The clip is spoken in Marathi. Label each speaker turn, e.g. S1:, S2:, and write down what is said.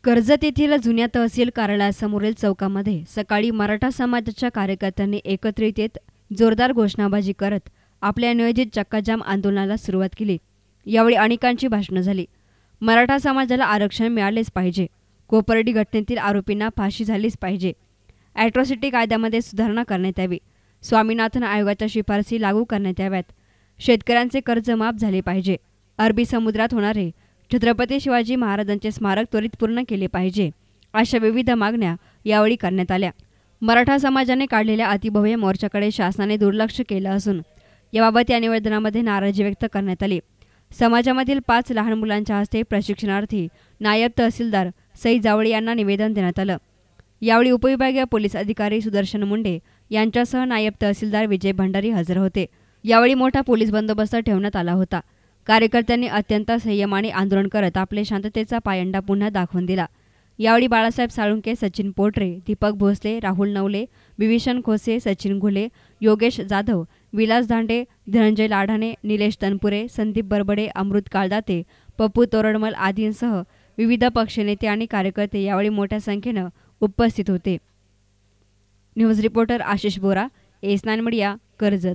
S1: कर्जत येथील जुन्या तहसील कार्यालयासमोरील चौकामध्ये सकाळी मराठा समाजाच्या कार्यकर्त्यांनी एकत्रित येत जोरदार घोषणाबाजी करत आपल्या नियोजित चक्काजाम आंदोलनाला सुरुवात केली। यावेळी अनेकांची भाषणं झाली। मराठा समाजाला आरक्षण मिळालेच पाहिजे, कोपर्डी घटनेतील आरोपींना फाशी झालीच पाहिजे, ॲट्रॉसिटी कायद्यामध्ये सुधारणा करण्यात यावी, स्वामीनाथन आयोगाच्या शिफारसी लागू करण्यात याव्यात, शेतकऱ्यांचे कर्ज माफ झाले पाहिजे, अरबी समुद्रात होणारे छत्रपती शिवाजी महाराजांचे स्मारक त्वरित पूर्ण केले पाहिजे, अशा विविध मागण्या यावेळी करण्यात आल्या। मराठा समाजाने काढलेल्या अतिभव्य मोर्चाकडे शासनाने दुर्लक्ष केलं असून याबाबत या निवेदनामध्ये नाराजी व्यक्त करण्यात आली। समाजामधील 5 लहान मुलांच्या हस्ते प्रशिक्षणार्थी नायब तहसीलदार सई जावळे यांना निवेदन देण्यात आलं। यावेळी उपविभागीय पोलीस अधिकारी सुदर्शन मुंडे यांच्यासह नायब तहसीलदार विजय भंडारी हजर होते। यावेळी मोठा पोलीस बंदोबस्त ठेवण्यात आला होता। कार्यकर्त्यांनी अत्यंत संयमाने आंदोलन करत आपले शांततेचा पायंडा पुन्हा दाखवून दिला। यावेळी बाळासाहेब साळुंके, सचिन पोटरे, दीपक भोसले, राहुल नवले, विभीषण खोसे, सचिन घुले, योगेश जाधव, विलास धांडे, धनंजय लाढाणे, निलेश तनपुरे, संदीप बरबडे, अमृत काळदाते, पप्पू तोरडमल आदींसह विविध पक्षनेते आणि कार्यकर्ते यावेळी मोठ्या संख्येनं उपस्थित होते। न्यूज रिपोर्टर आशिष बोरा, एस9 मीडिया, कर्जत।